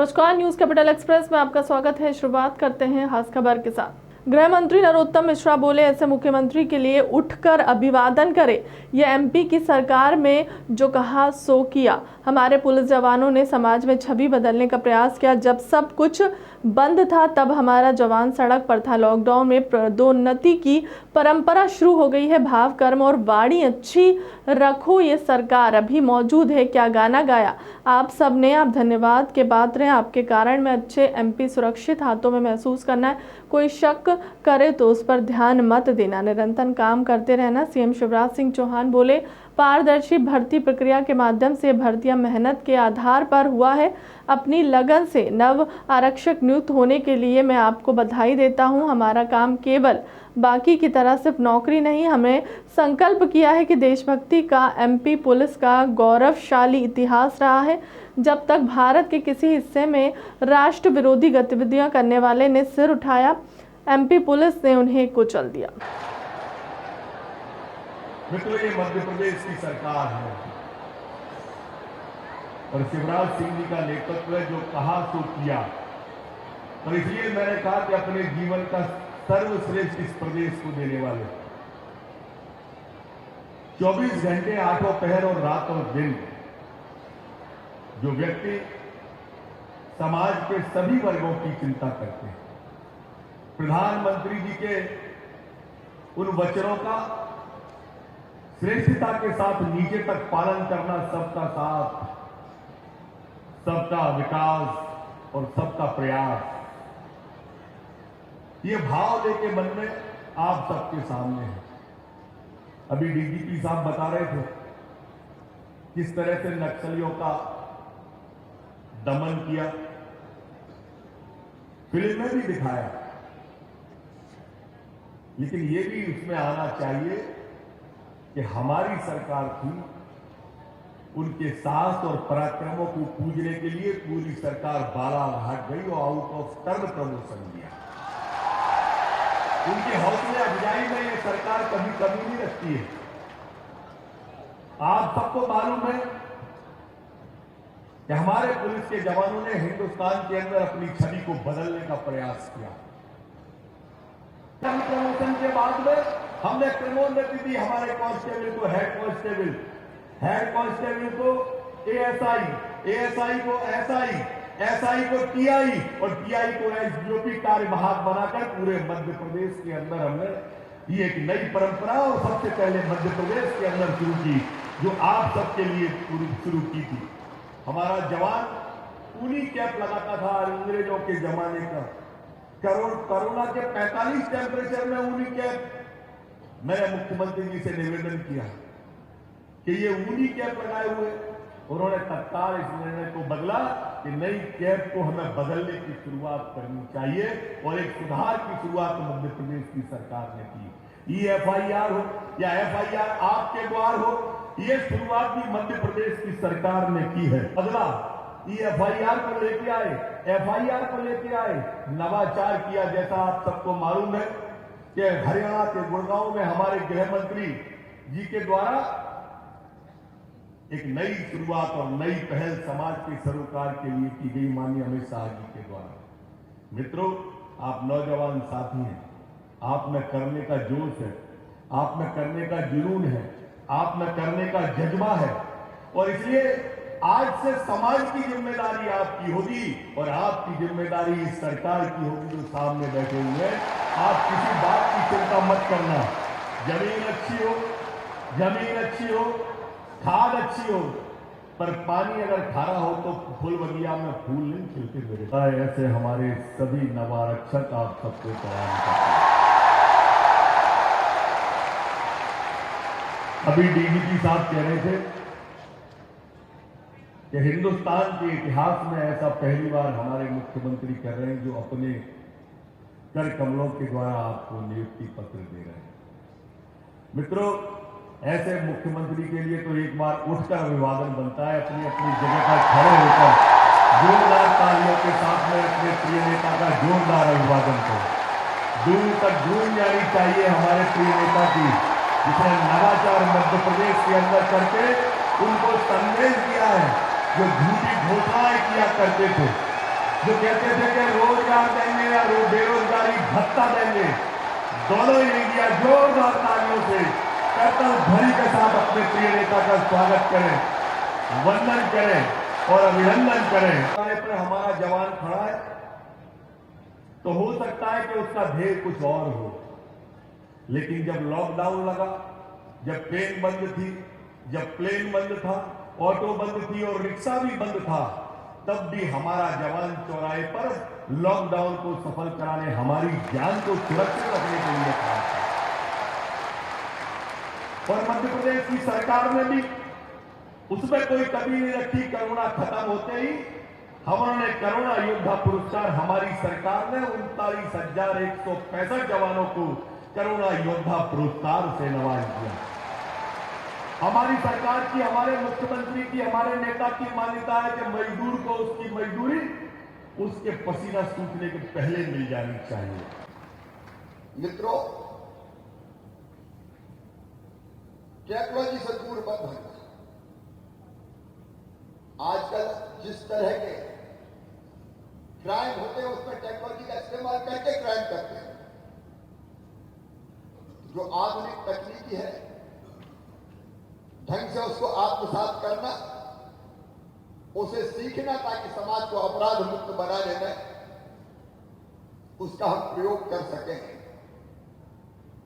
नमस्कार, news capital express में आपका स्वागत है। शुरुआत करते हैं खास खबर के साथ। गृह मंत्री नरोत्तम मिश्रा बोले, ऐसे मुख्यमंत्री के लिए उठकर अभिवादन करें। यह एमपी की सरकार में जो कहा सो किया। हमारे पुलिस जवानों ने समाज में छवि बदलने का प्रयास किया। जब सब कुछ बंद था तब हमारा जवान सड़क पर था। लॉकडाउन में पदोन्नति की परंपरा शुरू हो गई है। भाव, कर्म और वाणी अच्छी रखो, ये सरकार अभी मौजूद है। क्या गाना गाया आप सब ने। आप धन्यवाद के पात्र हैं। आपके कारण में अच्छे एमपी सुरक्षित हाथों में महसूस करना है। कोई शक करे तो उस पर ध्यान मत देना। निरंतर काम करते रहना। सीएम शिवराज सिंह चौहान बोले, पारदर्शी भर्ती प्रक्रिया के माध्यम से भर्तियां मेहनत के आधार पर हुआ है। अपनी लगन से नव आरक्षक नियुक्त होने के लिए मैं आपको बधाई देता हूं। हमारा काम केवल बाकी की तरह सिर्फ नौकरी नहीं, हमें संकल्प किया है कि देशभक्ति का एमपी पुलिस का गौरवशाली इतिहास रहा है। जब तक भारत के किसी हिस्से में राष्ट्र विरोधी गतिविधियां करने वाले ने सिर उठाया, एमपी पुलिस ने उन्हें कुचल दिया। मित्रों, ये मध्य प्रदेश की सरकार है और शिवराज सिंह जी का नेतृत्व है, जो कहा सो किया। और इसलिए मैंने कहा कि अपने जीवन का सर्वश्रेष्ठ इस प्रदेश को देने वाले 24 घंटे आठों पहर और रात और दिन जो व्यक्ति समाज के सभी वर्गों की चिंता करते हैं, प्रधानमंत्री जी के उन वचनों का श्रेष्ठता के साथ नीचे तक पालन करना, सबका साथ, सबका विकास और सबका प्रयास, ये भाव लेके मन में आप सबके सामने है। अभी डीजीपी साहब बता रहे थे किस तरह से नक्सलियों का दमन किया, फिल्म में भी दिखाया, लेकिन ये भी उसमें आना चाहिए कि हमारी सरकार थी, उनके साहस और पराक्रमों को पूजने के लिए पूरी सरकार बालाघाट गई और आउट ऑफ टर्न प्रमोशन दिया। उनके हौसले अफजाई में ये सरकार कभी कमी नहीं रखती है। आप सबको मालूम है कि हमारे पुलिस के जवानों ने हिंदुस्तान के अंदर अपनी छवि को बदलने का प्रयास किया। प्रमोशन के बाद में हमने क्रमोन्नति दी। हमारे कांस्टेबल को हेड कांस्टेबल, हेड कांस्टेबल को एएसआई, एएसआई को एसआई, एसआई को टीआई और टीआई को एसडीओपी कार्यवाहक बनाकर पूरे मध्य प्रदेश के अंदर हमने ये एक नई परंपरा और सबसे पहले मध्य प्रदेश के अंदर शुरू की, जो आप सबके लिए शुरू की थी। हमारा जवान ऊनी कैप लगाता था अंग्रेजों के जमाने का। कोरोना के 45 टेम्परेचर में ऊनी कैप, मैंने मुख्यमंत्री जी से निवेदन किया कि ये ऊनी कैप लगाए हुए, उन्होंने तत्काल इस निर्णय को बदला कि नई कैप को हमें बदलने की शुरुआत करनी चाहिए और एक सुधार की शुरुआत मध्य प्रदेश की सरकार ने की। ईएफआईआर हो या एफआईआर आपके द्वार हो, ये शुरुआत भी मध्य प्रदेश की सरकार ने की है। बदला, ईएफआईआर को लेके आए, एफआईआर को लेके आए, नवाचार किया। जैसा आप सबको मालूम है कि हरियाणा के गुड़गांव में हमारे गृह मंत्री जी के द्वारा एक नई शुरुआत और नई पहल समाज के सरोकार के लिए की गई, माननीय अमित शाह जी के द्वारा। मित्रों, आप नौजवान साथी हैं, आप में करने का जोश है, आप में करने का जुनून है, आप में करने का जज्बा है और इसलिए आज से समाज की जिम्मेदारी आपकी होगी और आपकी जिम्मेदारी इस सरकार की होगी जो सामने बैठे हुए हैं। आप किसी बात की चिंता मत करना। जमीन अच्छी हो, जमीन अच्छी हो, खाद अच्छी हो, पर पानी अगर खारा हो तो फूल बगिया में फूल नहीं खिलते मेरे। ऐसे हमारे सभी नवारक्षक आप सबको प्रदान करते हैं। अभी डीजीपी साहब कह रहे थे कि हिंदुस्तान के इतिहास में ऐसा पहली बार हमारे मुख्यमंत्री कर रहे हैं जो अपने कर कमलों के द्वारा आपको नियुक्ति पत्र दे रहे हैं। मित्रों, ऐसे मुख्यमंत्री के लिए तो एक बार उठकर अभिवादन बनता है। अपनी अपनी जगह पर खड़े होकर जोरदार तालियों के साथ में अपने प्रिय नेता का जोरदार अभिवादन करें। दूर तक गूंज जानी चाहिए हमारे प्रिय नेता की, जिसने नवाचार मध्य प्रदेश के अंदर करके उनको संदेश दिया है, जो झूठी घोषणाएं किया करते थे जो कहते थे कि रोजगार देंगे या बेरोजगारी भत्ता देंगे, दोनों ही नहीं दिया। जोरदार तालियों से कर्तव्य ध्वनि के साथ अपने प्रिय नेता का स्वागत करें, वंदन करें और अभिनंदन करें। पर हमारा जवान खड़ा है तो हो सकता है कि उसका ध्येय कुछ और हो, लेकिन जब लॉकडाउन लगा, जब ट्रेन बंद थी, जब प्लेन बंद था, ऑटो बंद थी और रिक्शा भी बंद था, तब भी हमारा जवान चौराहे पर लॉकडाउन को सफल कराने, हमारी जान को सुरक्षित रखने के लिए था। और मध्य प्रदेश की सरकार ने भी उसमें कोई कमी नहीं रखी। कोरोना खत्म होते ही हमने कोरोना योद्धा पुरस्कार, हमारी सरकार ने 39,165 जवानों को कोरोना योद्धा पुरस्कार से नवाज दिया। हमारी सरकार की, हमारे मुख्यमंत्री की, हमारे नेता की मान्यता है कि मजदूर को उसकी मजदूरी उसके पसीना सूखने के पहले मिल जानी चाहिए। मित्रों, टेक्नोलॉजी से दूर मत भागना। आजकल जिस तरह के क्राइम होते हैं उसमें टेक्नोलॉजी का इस्तेमाल करके क्राइम करते हैं। जो आधुनिक तकनीकी है, ढंग से उसको आत्मसात करना, उसे सीखना ताकि समाज को अपराध मुक्त बनाने में उसका हम प्रयोग कर सकें।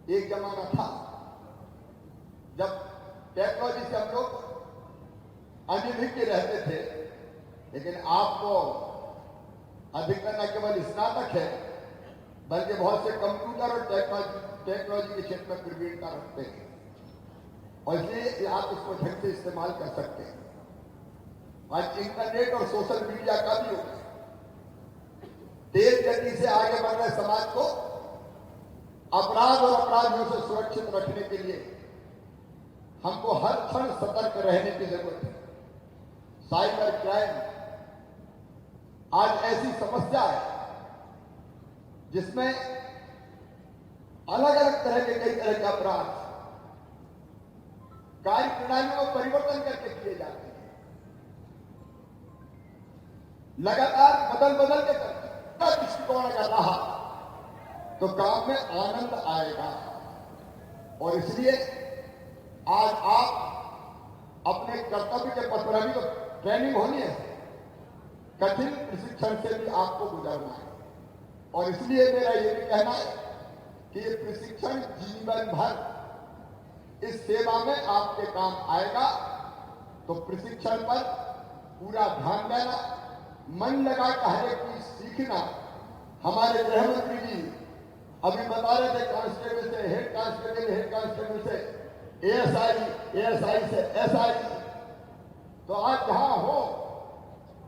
एक जमाना था जब टेक्नोलॉजी से हम लोग अनिभिज्ञ रहते थे, लेकिन आपको अधिकतर न केवल स्नातक है बल्कि बहुत से कंप्यूटर और टेक्नोलॉजी के क्षेत्र में प्रवीणता रखते हैं और इसलिए आप इसको ढंग से इस्तेमाल कर सकते हैं। आज इंटरनेट और सोशल मीडिया का भी योग है। तेज गति से आगे बढ़ रहे समाज को अपराध और अपराधियों से सुरक्षित रखने के लिए हमको हर क्षण सतर्क रहने की जरूरत है। साइबर क्राइम आज ऐसी समस्या है जिसमें अलग अलग तरह के कई तरह के अपराध कार्य प्रणालियों में परिवर्तन करके किए जाते हैं। लगातार बदल बदल के करते हैं। दृष्टिकोण अगर रहा तो काम में आनंद आएगा और इसलिए आज आप अपने कर्तव्य के पथ पर, अभी तो ट्रेनिंग होनी है, कठिन प्रशिक्षण से भी आपको गुजरना है और इसलिए मेरा ये भी कहना है कि ये प्रशिक्षण जीवन भर इस सेवा में आपके काम आएगा। तो प्रशिक्षण पर पूरा ध्यान देना, मन लगा हर एक चीज सीखना। हमारे गृह मंत्री जी अभी बता रहे थे, कांस्टेबल से हेड कांस्टेबल, हेड कांस्टेबल से एएसआई, एएसआई से एसआई। तो आज जहां हो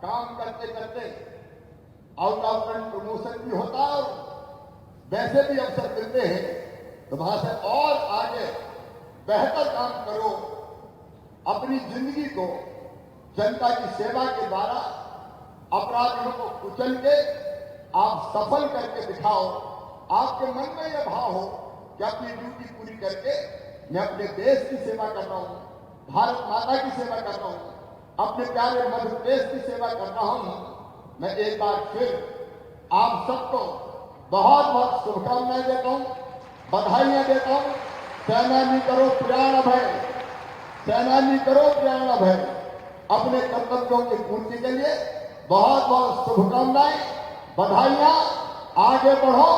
काम करते करते आउट ऑफ प्रमोशन भी होता है और वैसे भी अवसर मिलते हैं तो वहां से और आगे बेहतर काम करो। अपनी जिंदगी को जनता की सेवा के द्वारा अपराधियों को कुचल के आप सफल करके दिखाओ। आपके मन में यह भाव हो कि अपनी ड्यूटी पूरी करके मैं अपने देश की सेवा कर रहा हूं, भारत माता की सेवा कर रहा हूं, अपने प्यारे मध्य प्रदेश की सेवा कर रहा हूं। मैं एक बार फिर आप सबको बहुत बहुत शुभकामनाएं देता हूं, बधाइयां देता हूं। सेनानी करो प्राण अभय, सेनानी करो प्राण अभय। अपने कर्तव्यों की पूर्ति के लिए बहुत बहुत शुभकामनाएं, बधाइयां। आगे बढ़ो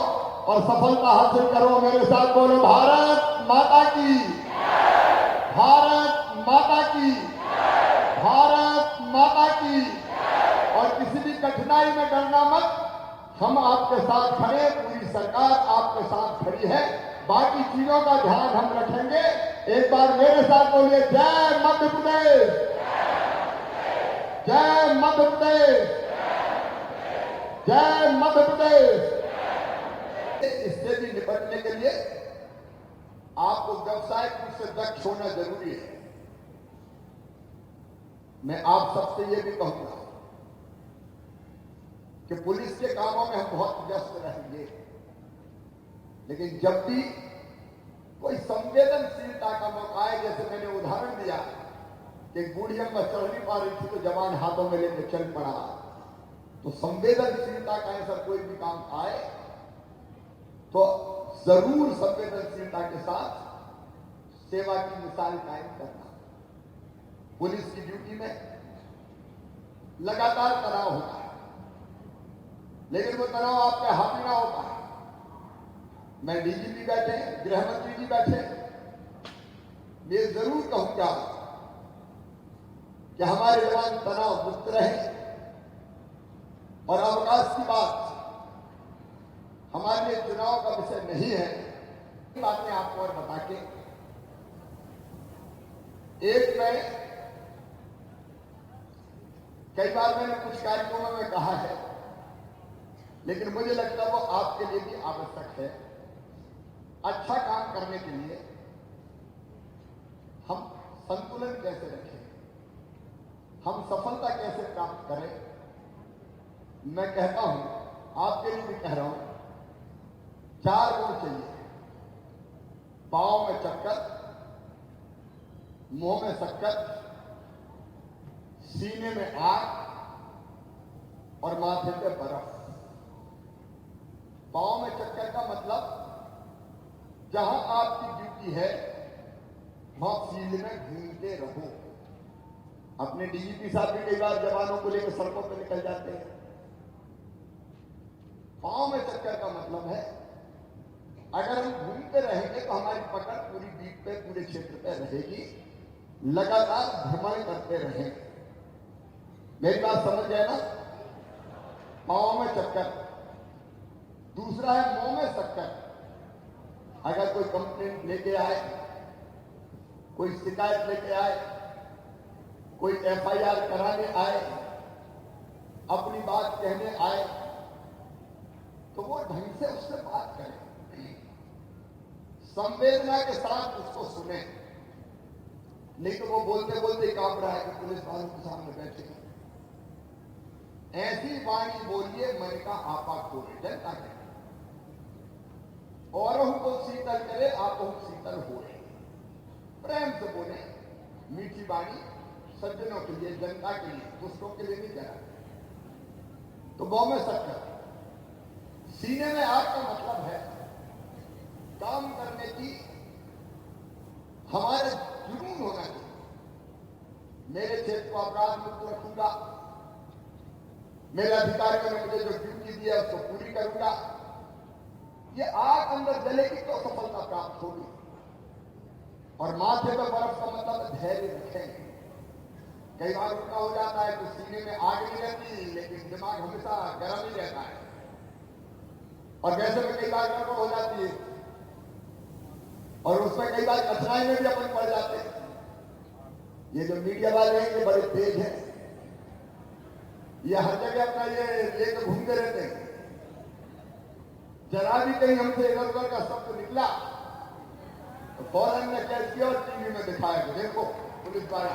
और सफलता हासिल करो। मेरे साथ बोलो, भारत माता की, भारत माता की, भारत माता की। और किसी भी कठिनाई में डरना मत, हम आपके साथ खड़े, पूरी सरकार आपके साथ खड़ी है। बाकी चीजों का ध्यान हम रखेंगे। एक बार मेरे साथ बोलिए, जय मध्य प्रदेश, जय मध्य प्रदेश, जय मध्य प्रदेश। इससे भी निपटने के लिए आपको व्यवसायिक रूप से दक्ष होना जरूरी है। मैं आप सबसे ये भी कहूंगा कि पुलिस के कामों में हम बहुत व्यस्त रहेंगे, लेकिन जब भी कोई संवेदनशीलता का मौका आए, जैसे मैंने उदाहरण दिया कि बूढ़ी अम्मा चढ़ नहीं पा रही थी तो जवान हाथों में लेकर चल पड़ा, तो संवेदनशीलता का ऐसा कोई भी काम आए तो जरूर संवेदनशीलता के साथ सेवा की मिसाल कायम करना। पुलिस की ड्यूटी में लगातार तनाव होता है, लेकिन वो तनाव आपके हावी ना होता है। मैं डीजीपी बैठे, गृह मंत्री जी बैठे, मैं जरूर कहूंगा कि हमारे जवान तनाव मुक्त रहे। और अवकाश की बात हमारे लिए चुनाव का विषय नहीं है। बातें आपको और बता के एक मैं कई बार मैंने कुछ कार्यक्रमों में कहा है, लेकिन मुझे लगता है वो आपके लिए भी आवश्यक है। अच्छा काम करने के लिए हम संतुलन कैसे रखें, हम सफलता कैसे प्राप्त करें। मैं कहता हूं, आपके लिए भी कह रहा हूं, 4 गुण चाहिए। पांव में चक्कर, मुंह में शक्कर, सीने में आग और माथे पे बर्फ। पांव में चक्कर का मतलब जहां आपकी ड्यूटी है वहां फील्ड में घूमते रहो। अपने डीजीपी साहब भी कई बार जवानों को लेकर सड़कों पर निकल जाते हैं। पांव में चक्कर का मतलब है अगर हम घूमते रहेंगे तो हमारी पकड़ पूरी बीट पे, पूरे क्षेत्र पे रहेगी। लगातार भ्रमण करते रहेंगे। मेरी बात समझ गए ना? पांव में चक्कर। दूसरा है मुंह में शक्कर। अगर कोई कंप्लेंट लेके आए, कोई शिकायत लेके आए, कोई एफआईआर कराने आए, अपनी बात कहने आए, तो वो ढंग से उससे बात करें, संवेदना के साथ उसको सुने। नहीं तो वो बोलते बोलते कांप रहा है कि पुलिस वालों के सामने बैठे। ऐसी वाणी बोलिए मन का आपा खोले। जनता के औरों को शीतल करे, आप शीतल हो। प्रेम से बोले, मीठी वाणी सज्जनों के लिए, जनता के लिए, दुष्टों के लिए नहीं करा। तो मुंह में शक्कर, सीने में आग का मतलब है काम करने की हमारे जुनून होना चाहिए। मेरे क्षेत्र को अपराध मुक्त रखूंगा, मेरे अधिकारियों ने मुझे जो ड्यूटी दी है उसको पूरी करूंगा। ये आग अंदर जलेगी तो सफलता प्राप्त होगी। और माथे पर बर्फ का मतलब धैर्य रखेंगे। कई बार उल्टा हो जाता है तो सीने में आग नहीं रहती, लेकिन दिमाग हमेशा गर्म ही रहता है। और वैसे में कई बार गड़बड़ हो जाती है और उसमें कई बार कठिनाई में भी अपन पड़ जाते हैं। ये जो मीडिया वाले हैं ये बड़े तेज हैं, ये हर जगह अपना ये लेकर घूमते रहते हैं। जरा भी कहीं हमसे इधर उधर का शब्द निकला तो फौरन ने कैच किया और टीवी में दिखाया कि देखो पुलिस वाला